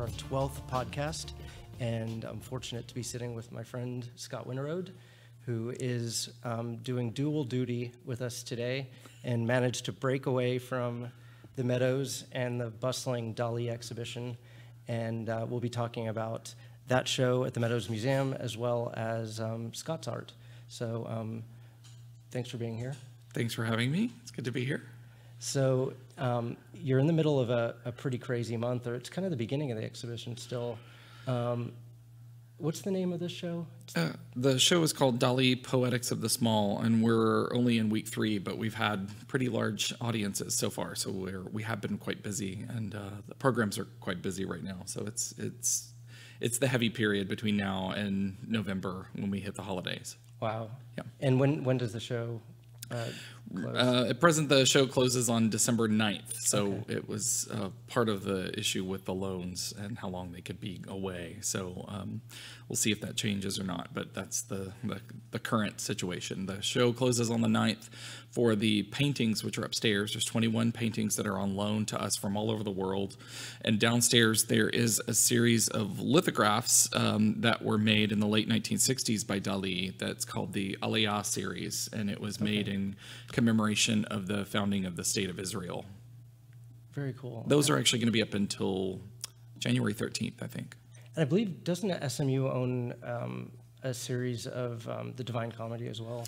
our 12th podcast, and I'm fortunate to be sitting with my friend Scott Winterrowd, who is doing dual duty with us today and managed to break away from the Meadows and the bustling Dali exhibition, and we'll be talking about that show at the Meadows Museum as well as Scott's art. So thanks for being here. Thanks for having me. It's good to be here. So you're in the middle of a pretty crazy month, or it's kind of the beginning of the exhibition still. What's the name of this show? The show is called Dali Poetics of the Small, and we're only in week 3, but we've had pretty large audiences so far, so we have been quite busy, and the programs are quite busy right now. So it's the heavy period between now and November when we hit the holidays. Wow. Yeah. And when does the show close? At present, the show closes on December 9th, so it was part of the issue with the loans and how long they could be away. So we'll see if that changes or not, but that's the current situation. The show closes on the 9th for the paintings, which are upstairs. There's 21 paintings that are on loan to us from all over the world. And downstairs, there is a series of lithographs that were made in the late 1960s by Dali that's called the Aliyah series, and it was made in commemoration of the founding of the State of Israel. Very cool. Those are actually going to be up until January 13th, I think. And I believe, doesn't SMU own a series of the Divine Comedy as well?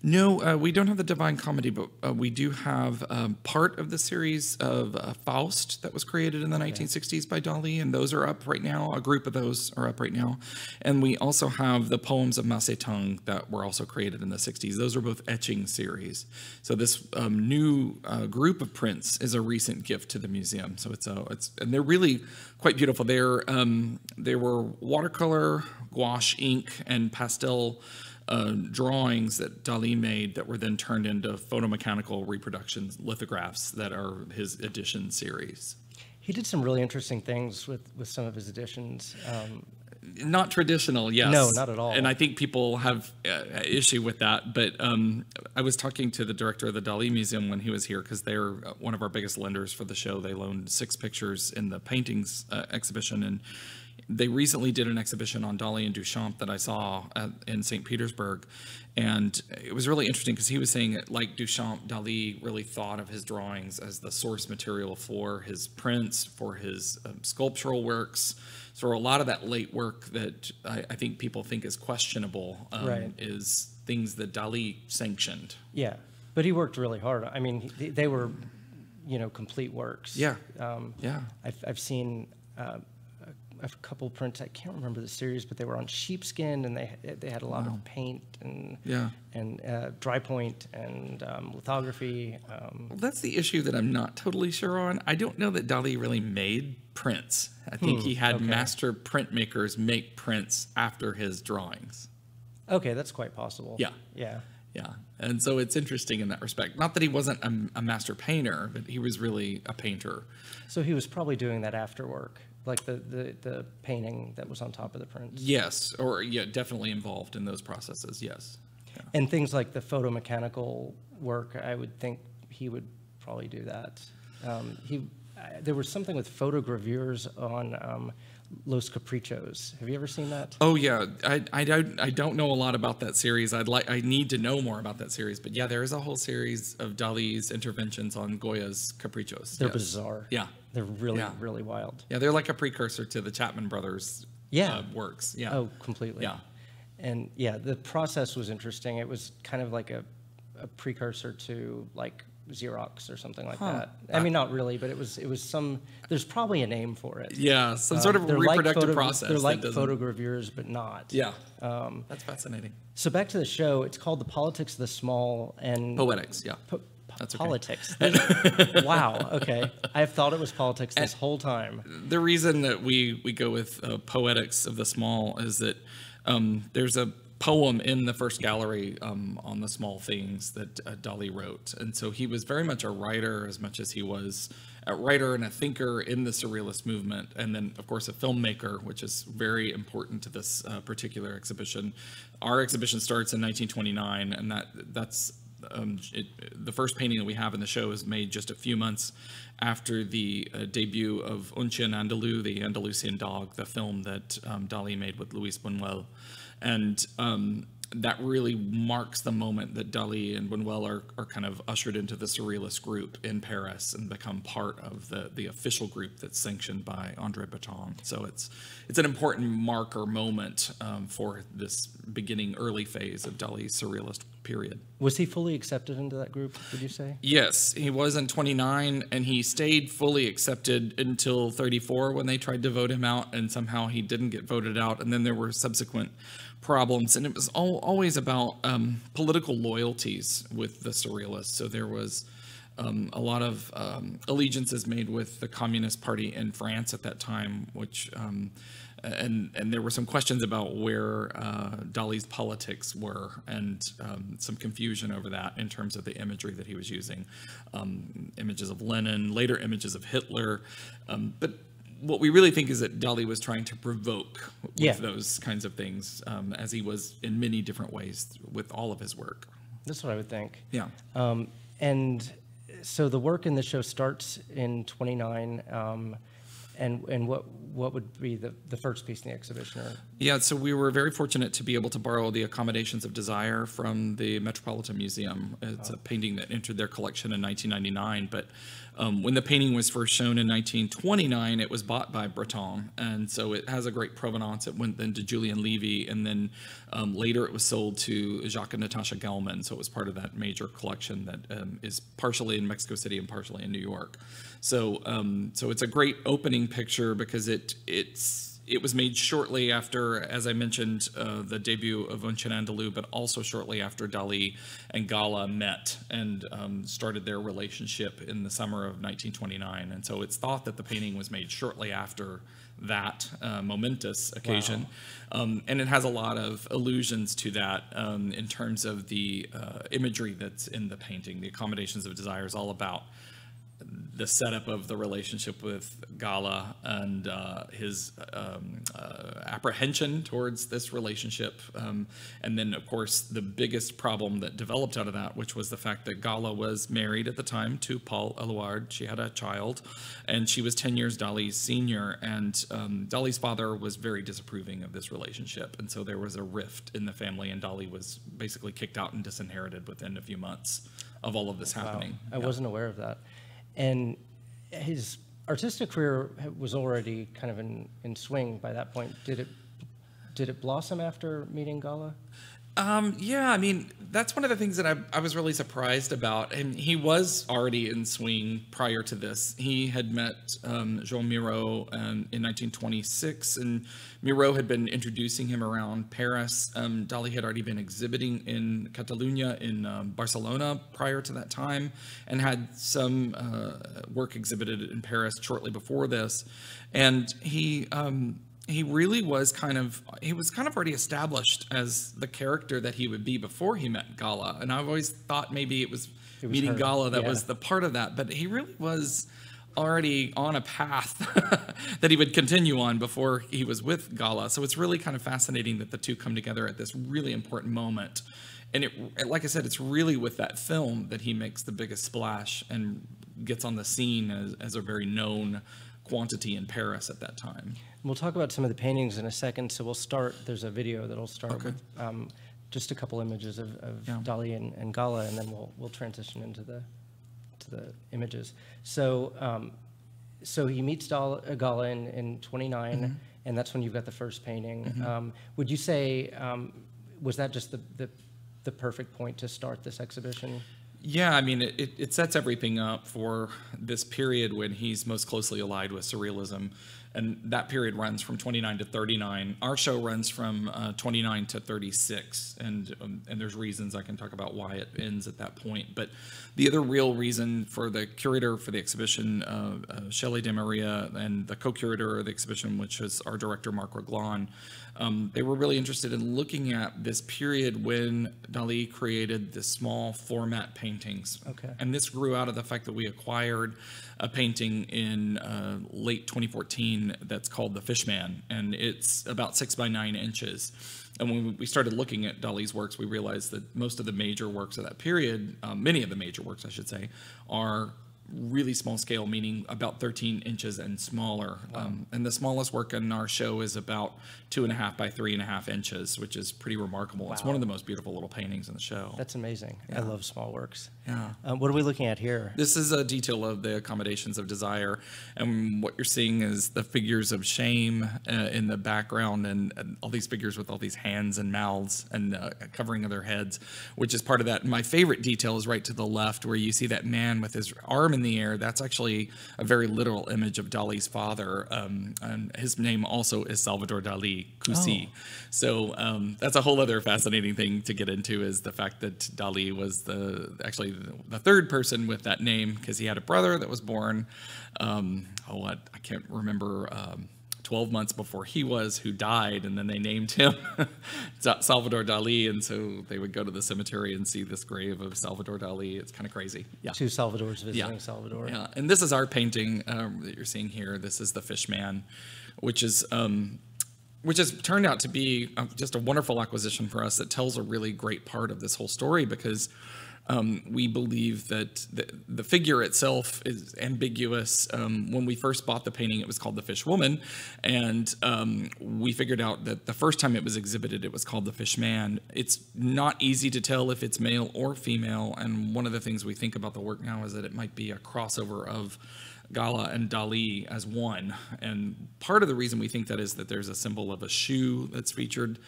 No, we don't have the Divine Comedy, but we do have part of the series of Faust that was created in the 1960s by Dali, and those are up right now. A group of those are up right now. And we also have the poems of Masetung that were also created in the 60s. Those are both etching series. So this new group of prints is a recent gift to the museum. So and they're really quite beautiful. They were watercolor, gouache, ink, and pastel drawings that Dali made that were then turned into photomechanical reproductions, lithographs that are his edition series. He did some really interesting things with some of his editions. Not traditional, yes. No, not at all. And I think people have issue with that. But I was talking to the director of the Dali Museum when he was here, because they're one of our biggest lenders for the show. They loaned 6 pictures in the paintings exhibition, and they recently did an exhibition on Dali and Duchamp that I saw in St. Petersburg, and it was really interesting because he was saying, like Duchamp, Dali really thought of his drawings as the source material for his prints, for his sculptural works. So a lot of that late work that I think people think is questionable is things that Dali sanctioned. Yeah, but he worked really hard. I mean, they were, complete works. Yeah, I've seen a couple prints. I can't remember the series, but they were on sheepskin, and they had a lot of paint and dry point and lithography. Well, that's the issue that I'm not totally sure on. I don't know that Dali really made prints. I think he had master printmakers make prints after his drawings. Okay, that's quite possible. Yeah. And so it's interesting in that respect. Not that he wasn't a master painter, but he was really a painter. So he was probably doing that after work, like the painting that was on top of the prints. Yes, or definitely involved in those processes, yes. Yeah. And things like the photomechanical work, I would think he would probably do that. There was something with photogravures on Los Caprichos. Have you ever seen that? Oh yeah, I don't know a lot about that series. I need to know more about that series. But yeah, there is a whole series of Dali's interventions on Goya's Caprichos. They're bizarre. Yeah, they're really wild. Yeah, they're like a precursor to the Chapman brothers. Works. Yeah. Oh, completely. Yeah. And the process was interesting. It was kind of like a precursor to like Xerox or something like that. I mean, not really, but it was some. There's probably a name for it. Yeah, some sort of reproductive process. They're like photogravures, but not. Yeah, that's fascinating. So back to the show. It's called The Politics of the Small and Poetics. Yeah, that's okay. Politics. Wow. Okay, I've thought it was politics this whole time. The reason that we go with Poetics of the Small is that there's a poem in the first gallery on the small things that Dali wrote. And so he was very much a writer as much as he was a writer and a thinker in the Surrealist movement. And then, of course, a filmmaker, which is very important to this particular exhibition. Our exhibition starts in 1929, and that's the first painting that we have in the show is made just a few months after the debut of Un Chien Andalou, the Andalusian Dog, the film that Dali made with Luis Buñuel. And that really marks the moment that Dali and Buñuel are kind of ushered into the Surrealist group in Paris and become part of the official group that's sanctioned by André Breton. So it's an important marker moment for this beginning early phase of Dali's Surrealist period. Was he fully accepted into that group, would you say? Yes, he was in 29, and he stayed fully accepted until 34 when they tried to vote him out, and somehow he didn't get voted out, and then there were subsequent problems, and it was always about political loyalties with the Surrealists. So there was a lot of allegiances made with the Communist Party in France at that time, which and there were some questions about where Dali's politics were, and some confusion over that in terms of the imagery that he was using, images of Lenin, later images of Hitler, but what we really think is that Dali was trying to provoke with those kinds of things, as he was in many different ways with all of his work. That's what I would think. Yeah. And so the work in the show starts in 29, and what would be the first piece in the exhibition? Yeah, so we were very fortunate to be able to borrow the Accommodations of Desire from the Metropolitan Museum. It's a painting that entered their collection in 1999, but when the painting was first shown in 1929, it was bought by Breton, and so it has a great provenance. It went then to Julian Levy, and then later it was sold to Jacques and Natasha Gelman, so it was part of that major collection that is partially in Mexico City and partially in New York. So so it's a great opening picture because it was made shortly after, as I mentioned, the debut of Un Chien Andalou, but also shortly after Dali and Gala met and started their relationship in the summer of 1929. And so it's thought that the painting was made shortly after that momentous occasion. Wow. And it has a lot of allusions to that in terms of the imagery that's in the painting. The Accommodations of Desire is all about the setup of the relationship with Gala and his apprehension towards this relationship. And then, of course, the biggest problem that developed out of that, which was the fact that Gala was married at the time to Paul Eluard. She had a child, and she was 10 years Dali's senior. And Dali's father was very disapproving of this relationship. And so there was a rift in the family, and Dali was basically kicked out and disinherited within a few months of all of this happening. I wasn't aware of that. And his artistic career was already kind of in swing by that point. Did it blossom after meeting Gala? Yeah, I mean, that's one of the things that I was really surprised about. And he was already in swing prior to this. He had met Jean Miro in 1926, and Miro had been introducing him around Paris. Dali had already been exhibiting in Catalonia, in Barcelona prior to that time, and had some work exhibited in Paris shortly before this. And he really was kind of already established as the character that he would be before he met Gala. And I've always thought maybe it was meeting her. Gala that was the part of that, but he really was already on a path that he would continue on before he was with Gala. So it's really kind of fascinating that the two come together at this really important moment. And like I said, it's really with that film that he makes the biggest splash and gets on the scene as a very known quantity in Paris at that time. We'll talk about some of the paintings in a second, so we'll start, there's a video that'll start with just a couple images of Dali and Gala, and then we'll transition into the images. So so he meets Gala in 29, and that's when you've got the first painting. Would you say, was that just the perfect point to start this exhibition? Yeah, I mean, it sets everything up for this period when he's most closely allied with Surrealism, and that period runs from 29 to 39. Our show runs from 29 to 36, and there's reasons I can talk about why it ends at that point. But the other real reason for the curator for the exhibition, Shelley De Maria, and the co-curator of the exhibition, which is our director, Marc Reglan, they were really interested in looking at this period when Dali created the small format paintings. Okay. And this grew out of the fact that we acquired a painting in late 2014 painting that's called the Fishman, and it's about 6 by 9 inches. And when we started looking at Dali's works, we realized that most of the major works of that period, many of the major works, I should say, are really small scale, meaning about 13 inches and smaller. Wow. And the smallest work in our show is about 2.5 by 3.5 inches, which is pretty remarkable. Wow. It's one of the most beautiful little paintings in the show. That's amazing. Yeah. I love small works. Yeah. What are we looking at here? This is a detail of the accommodations of desire, and what you're seeing is the figures of shame in the background, and all these figures with all these hands and mouths and covering of their heads, which is part of that. And my favorite detail is right to the left, where you see that man with his arm in the air. That's actually a very literal image of Dali's father, and his name also is Salvador Dali, Cusi. Oh. So that's a whole other fascinating thing to get into, is the fact that Dali was actually the third person with that name, because he had a brother that was born, I can't remember, 12 months before he was, who died, and then they named him Salvador Dali, and so they would go to the cemetery and see this grave of Salvador Dali. It's kind of crazy. Yeah. 2 Salvadors visiting Yeah. Salvador. Yeah, and this is our painting that you're seeing here. This is the Fishman, which has turned out to be just a wonderful acquisition for us that tells a really great part of this whole story, because we believe that the figure itself is ambiguous. When we first bought the painting, it was called the Fish Woman, and we figured out that the first time it was exhibited, it was called the Fish Man. It's not easy to tell if it's male or female, and one of the things we think about the work now is that it might be a crossover of Gala and Dali as one. And part of the reason we think that is that there's a symbol of a shoe that's featured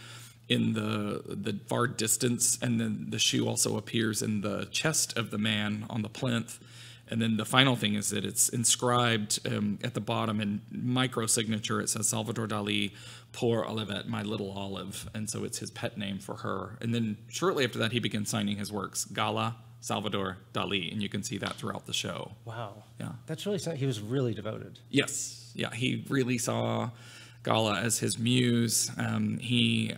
in the far distance, and then the shoe also appears in the chest of the man on the plinth. And then the final thing is that it's inscribed at the bottom in micro signature. It says Salvador Dali, Poor Olivette, my little olive. And so it's his pet name for her. And then shortly after that, he begins signing his works, Gala, Salvador Dali, and you can see that throughout the show. Wow. Yeah. That's really something. He was really devoted. Yes. Yeah, he really saw Gala as his muse. He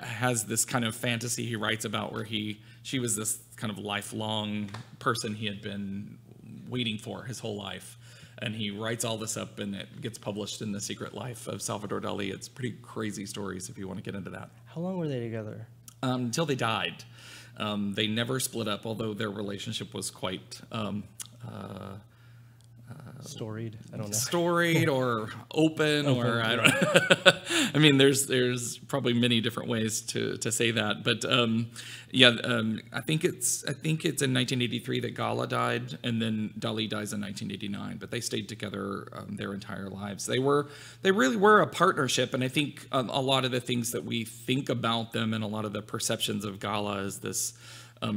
has this kind of fantasy he writes about where she was this kind of lifelong person he had been waiting for his whole life. And he writes all this up, and it gets published in The Secret Life of Salvador Dali. It's pretty crazy stories if you want to get into that. How long were they together? Until they died. They never split up, although their relationship was quite Storied? I don't know. Storied or open, or I don't know. I mean, there's probably many different ways to say that, but I think it's in 1983 that Gala died, and then Dali dies in 1989. But they stayed together their entire lives. They really were a partnership, and I think a lot of the things that we think about them and a lot of the perceptions of Gala as this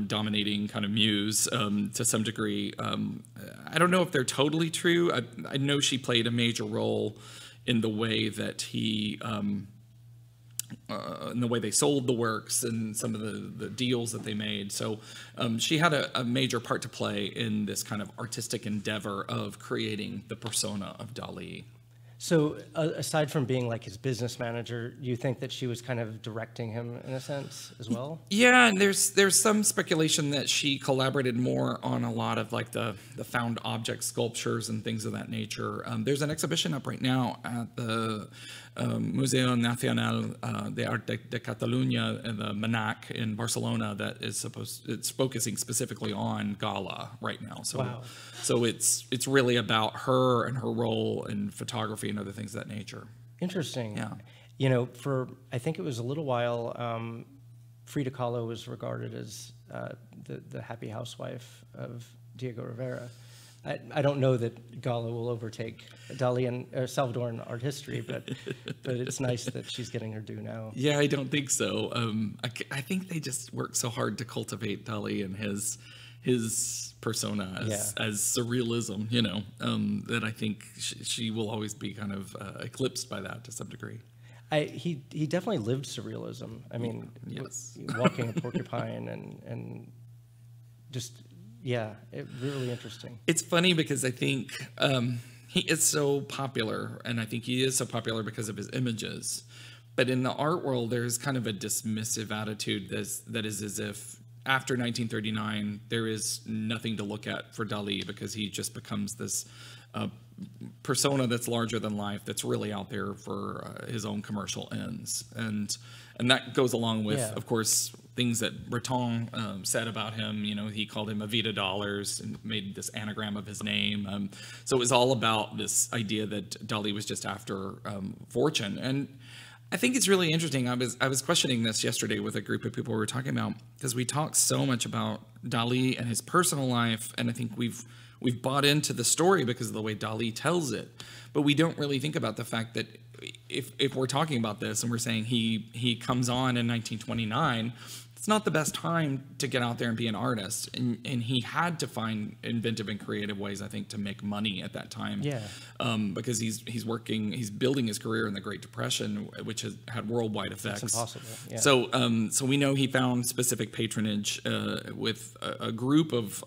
dominating kind of muse to some degree. I don't know if they're totally true. I know she played a major role in the way that in the way they sold the works and some of the deals that they made. So she had a major part to play in this kind of artistic endeavor of creating the persona of Dali. So aside from being like his business manager, you think that she was kind of directing him in a sense as well? Yeah, and there's some speculation that she collaborated more on a lot of like the found object sculptures and things of that nature. There's an exhibition up right now at the Museo Nacional de Arte de Catalunya in the Manac in Barcelona that it's focusing specifically on Gala right now. So Wow. So it's really about her and her role in photography and other things of that nature. Interesting. Yeah. You know, I think it was a little while, Frida Kahlo was regarded as the happy housewife of Diego Rivera. I don't know that Gala will overtake Dali and Salvadoran art history, but it's nice that she's getting her due now. Yeah, I don't think so. I think they just work so hard to cultivate Dali and his persona as surrealism, that I think she will always be kind of eclipsed by that to some degree. He definitely lived surrealism. I mean, yes. Walking a porcupine and just, yeah, really interesting. It's funny because I think he is so popular, and I think he is so popular because of his images. But in the art world, there's kind of a dismissive attitude that is as if after 1939, there is nothing to look at for Dali because he just becomes this persona that's larger than life, that's really out there for his own commercial ends, and that goes along with, of course, things that Breton said about him. You know, he called him Evita Dollars and made this anagram of his name. So it was all about this idea that Dali was just after fortune. And I think it's really interesting. I was questioning this yesterday with a group of people we were talking about, because we talk so much about Dali and his personal life, and I think we've bought into the story because of the way Dali tells it, but we don't really think about the fact that if we're talking about this and we're saying he comes on in 1929, it's not the best time to get out there and be an artist, and he had to find inventive and creative ways, I think, to make money at that time. Because he's building his career in the Great Depression, which has had worldwide effects. It's impossible. So we know he found specific patronage with a group of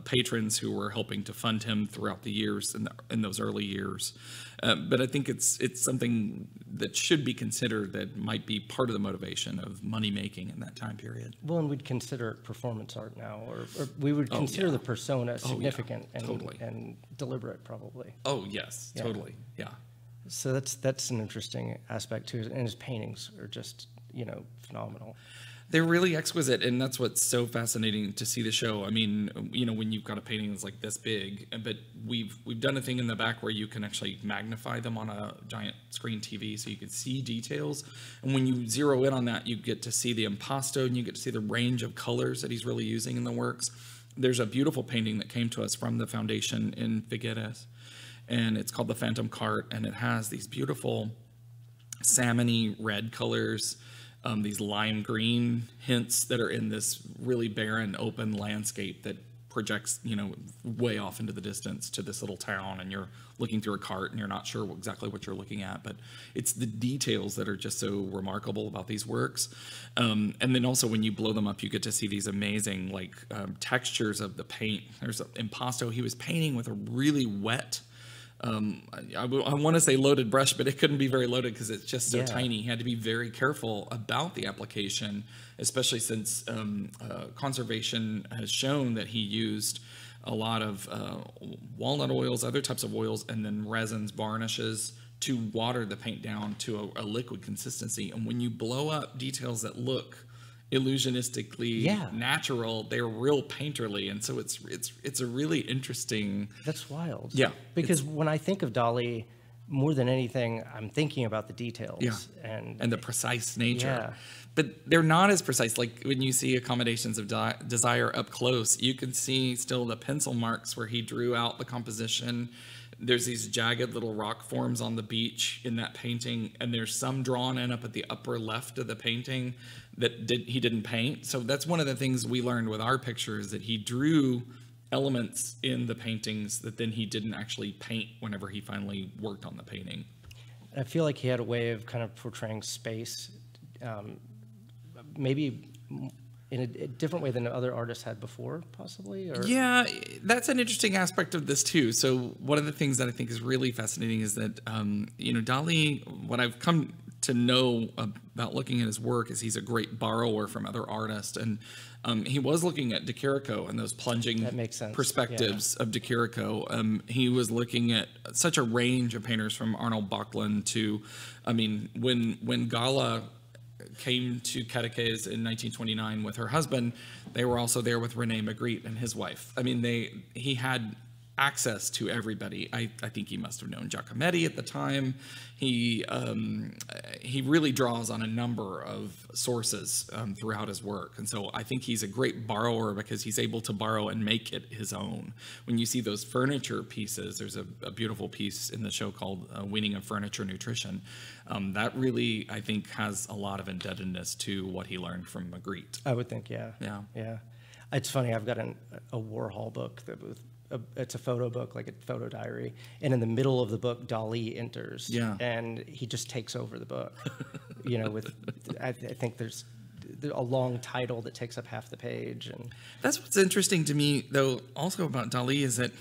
patrons who were helping to fund him throughout the years in those early years. But I think it's something that should be considered, that might be part of the motivation of money making in that time period. Well, and we'd consider it performance art now, or we would consider the persona significant and deliberate, probably. Oh yes, totally, yeah. So that's an interesting aspect too, and his paintings are just, you know, phenomenal. They're really exquisite, and that's what's so fascinating to see the show. I mean, you know, when you've got a painting that's like this big, but we've done a thing in the back where you can actually magnify them on a giant screen TV, so you can see details. And when you zero in on that, you get to see the impasto, and you get to see the range of colors that he's really using in the works. There's a beautiful painting that came to us from the foundation in Figueres, and it's called the Phantom Cart, and it has these beautiful salmony red colors. These lime green hints that are in this really barren, open landscape that projects, you know, way off into the distance to this little town, and you're looking through a cart and you're not sure exactly what you're looking at, but it's the details that are just so remarkable about these works. And then also when you blow them up, you get to see these amazing textures of the paint. There's an impasto he was painting with a really wet, I want to say loaded brush, but it couldn't be very loaded because it's just so tiny. He had to be very careful about the application, especially since conservation has shown that he used a lot of walnut oils, other types of oils, and then resins, varnishes to water the paint down to a liquid consistency. And when you blow up details that look illusionistically natural, they're real painterly, and so it's a really interesting. That's wild. Yeah, because when I think of Dali, more than anything, I'm thinking about the details and the precise nature. But they're not as precise. Like when you see accommodations of Desire up close, you can see still the pencil marks where he drew out the composition. There's these jagged little rock forms on the beach in that painting, and there's some drawn in up at the upper left of the painting that he didn't paint. So that's one of the things we learned with our pictures, that he drew elements in the paintings that then he didn't actually paint whenever he finally worked on the painting. I feel like he had a way of kind of portraying space, maybe in a different way than other artists had before, possibly? Or? Yeah, that's an interesting aspect of this too. So one of the things that I think is really fascinating is that, you know, Dali, what I've come to know about looking at his work is he's a great borrower from other artists. And he was looking at De Chirico and those plunging perspectives of De Chirico. He was looking at such a range of painters, from Arnold Böcklin to, I mean, when Gala came to Cadaqués in 1929 with her husband, they were also there with René Magritte and his wife. I mean, he had access to everybody. I think he must have known Giacometti at the time. He really draws on a number of sources throughout his work, and so I think he's a great borrower because he's able to borrow and make it his own. When you see those furniture pieces, there's a beautiful piece in the show called Weaning of Furniture Nutrition. That really, I think, has a lot of indebtedness to what he learned from Magritte. I would think, yeah. It's funny, I've got a Warhol book that it's a photo book, like a photo diary, and in the middle of the book, Dali enters, and he just takes over the book. You know, with I think there's a long title that takes up half the page, and that's what's interesting to me, though, also about Dali is that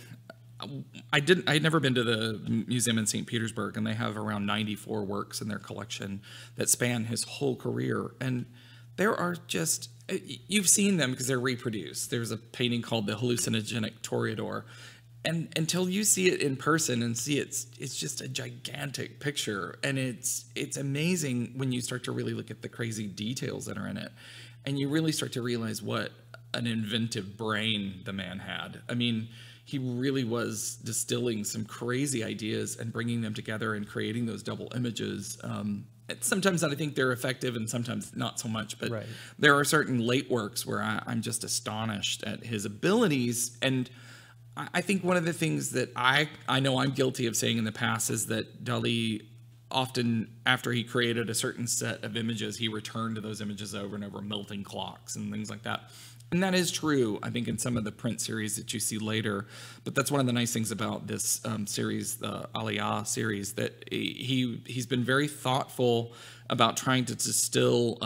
I'd never been to the museum in St. Petersburg, and they have around 94 works in their collection that span his whole career, and there are just, you've seen them because they're reproduced. There's a painting called The Hallucinogenic Toreador. And until you see it in person and see it's just a gigantic picture, and it's amazing when you start to really look at the crazy details that are in it, and you really start to realize what an inventive brain the man had. I mean, he really was distilling some crazy ideas and bringing them together and creating those double images. Sometimes I think they're effective and sometimes not so much, but right. There are certain late works where I'm just astonished at his abilities. And I think one of the things that I know I'm guilty of saying in the past is that Dali often, after he created a certain set of images, he returned to those images over and over, melting clocks and things like that. And that is true, I think, in some of the print series that you see later. But that's one of the nice things about this series, the Aliyah series, that he's been very thoughtful about trying to distill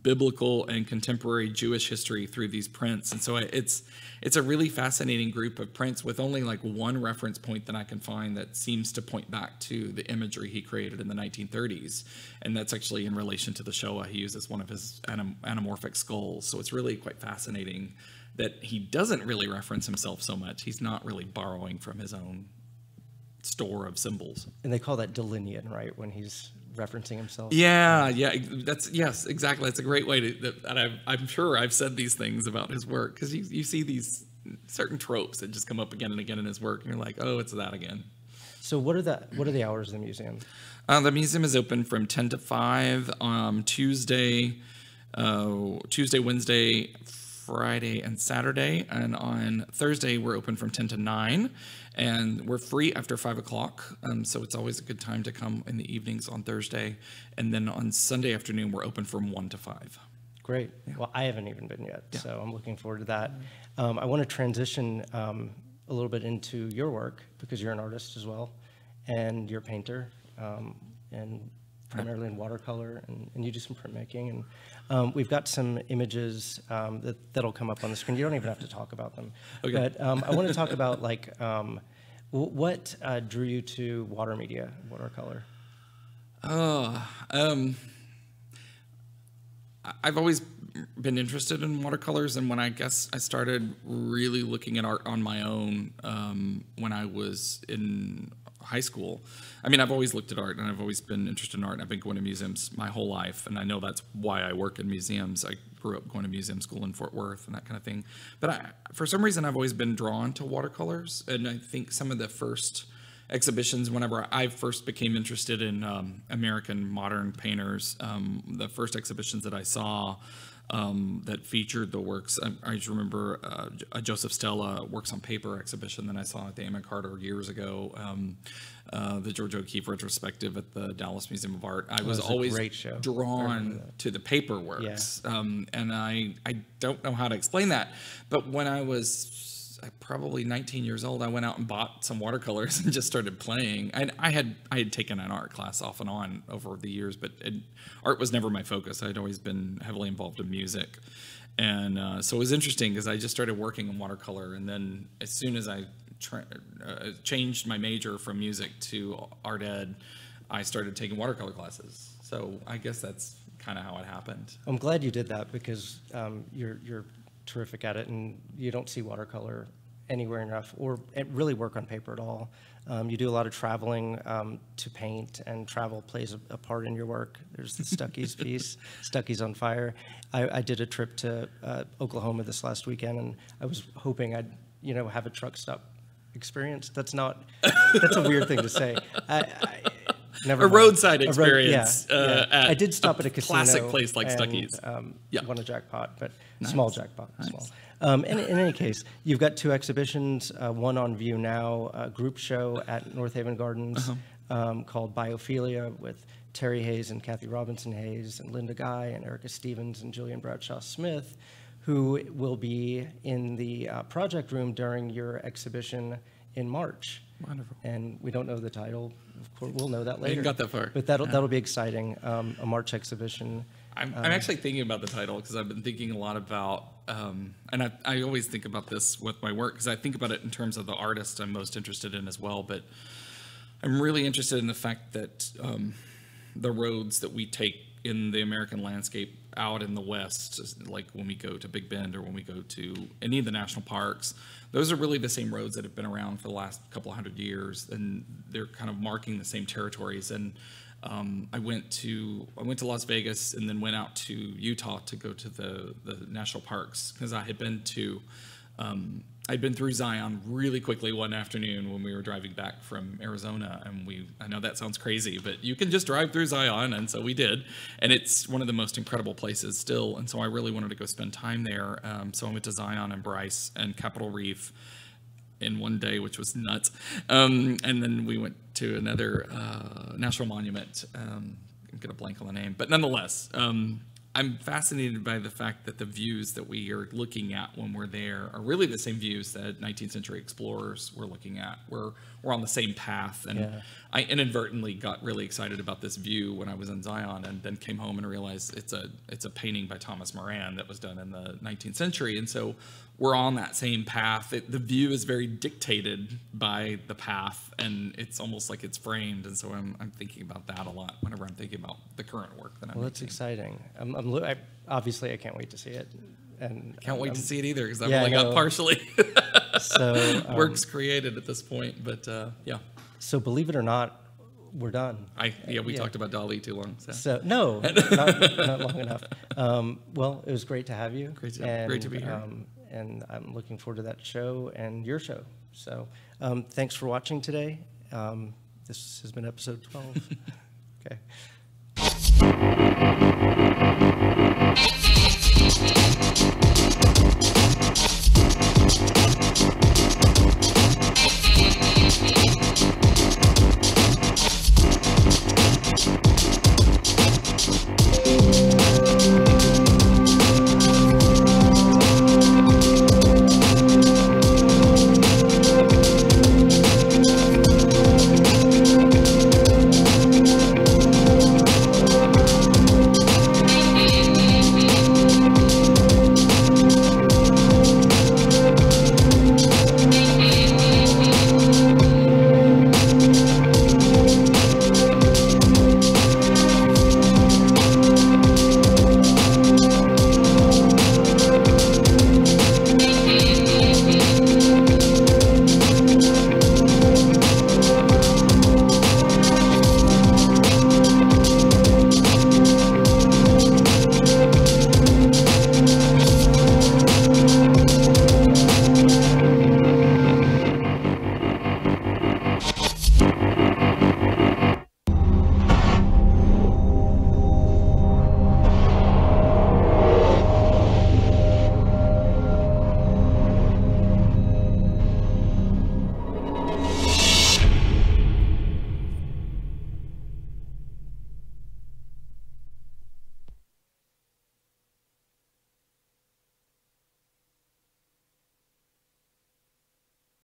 biblical and contemporary Jewish history through these prints. And so it's a really fascinating group of prints with only like one reference point that I can find that seems to point back to the imagery he created in the 1930s. And that's actually in relation to the Shoah. He uses one of his anamorphic skulls. So it's really quite fascinating that he doesn't really reference himself so much. He's not really borrowing from his own store of symbols. And they call that delineate, right, when he's referencing himself? Yeah, yes, exactly. That's a great way to, and I'm sure I've said these things about his work, because you see these certain tropes that just come up again and again in his work, and you're like, oh, it's that again. So what are the hours of the museum? The museum is open from 10 to 5, Tuesday, Wednesday, Friday, and Saturday. And on Thursday, we're open from 10 to 9. And we're free after 5 o'clock. So it's always a good time to come in the evenings on Thursday. And then on Sunday afternoon, we're open from 1 to 5. Great. Yeah. Well, I haven't even been yet, so I'm looking forward to that. I want to transition a little bit into your work, because you're an artist as well, and you're a painter, and primarily in watercolor, and you do some printmaking. And we've got some images that'll come up on the screen. You don't even have to talk about them. Okay. But I want to talk about, like, what drew you to water media, watercolor? I've always been interested in watercolors, and when I started really looking at art on my own when I was in high school. I mean, I've always looked at art, and I've always been interested in art, and I've been going to museums my whole life, and I know that's why I work in museums. I grew up going to museum school in Fort Worth and that kind of thing. But for some reason, I've always been drawn to watercolors, and I think some of the first exhibitions, whenever I first became interested in American modern painters, the first exhibitions that I saw that featured the works, I just remember a Joseph Stella Works on Paper exhibition that I saw at the Amon Carter years ago, the George O'Keeffe retrospective at the Dallas Museum of Art. I was always drawn to the paper works, and I don't know how to explain that, but when I was probably 19 years old, I went out and bought some watercolors and just started playing. And I had taken an art class off and on over the years, but art was never my focus. I'd always been heavily involved in music. And so it was interesting because I just started working in watercolor. And then as soon as I changed my major from music to art ed, I started taking watercolor classes. So I guess that's kind of how it happened. I'm glad you did that, because you're terrific at it, and you don't see watercolor anywhere enough, or really work on paper at all. You do a lot of traveling to paint, and travel plays a part in your work. There's the Stuckey's piece, Stuckey's on Fire. I did a trip to Oklahoma this last weekend, and I was hoping I'd have a truck stop experience. That's a weird thing to say. Never mind. Roadside experience. I did stop at a casino. Classic place like Stuckey's. Won a jackpot, but nice. Small jackpot. Nice. Small. In any case, you've got 2 exhibitions, one on view now, a group show at North Haven Gardens called Biophilia with Terry Hayes and Kathy Robinson Hayes and Linda Guy and Erica Stevens and Julian Bradshaw Smith, who will be in the project room during your exhibition in March. Wonderful. And we don't know the title. Of course, we'll know that later. You got that far. But that'll be exciting. A March exhibition. I'm actually thinking about the title because I've been thinking a lot about, and I always think about this with my work because I think about it in terms of the artist I'm most interested in as well. But I'm really interested in the fact that the roads that we take in the American landscape out in the West, like when we go to Big Bend or when we go to any of the national parks, those are really the same roads that have been around for the last couple of hundred years, and they're kind of marking the same territories. And I went to Las Vegas and then went out to Utah to go to the national parks, because I had been to I'd been through Zion really quickly one afternoon when we were driving back from Arizona, and I know that sounds crazy, but you can just drive through Zion, and so we did, and it's one of the most incredible places still, and so I really wanted to go spend time there. So I went to Zion and Bryce and Capitol Reef in one day, which was nuts, and then we went to another national monument. I'm gonna blank on the name, but nonetheless, I'm fascinated by the fact that the views that we are looking at when we're there are really the same views that 19th century explorers were looking at. We're on the same path, and yeah. I inadvertently got really excited about this view when I was in Zion, and then came home and realized it's a painting by Thomas Moran that was done in the 19th century, and so we're on that same path. The view is very dictated by the path, and it's almost like it's framed, and so I'm thinking about that a lot whenever I'm thinking about the current work that I'm making. Well, that's exciting. Obviously, I can't wait to see it. And can't wait to see it either, because I've only got partially so works created at this point, but yeah. So believe it or not, we're done. We talked about Dali too long. So no, not long enough. Well, it was great to have you. Great to be here. And I'm looking forward to that show and your show. So thanks for watching today. This has been episode 12. Okay.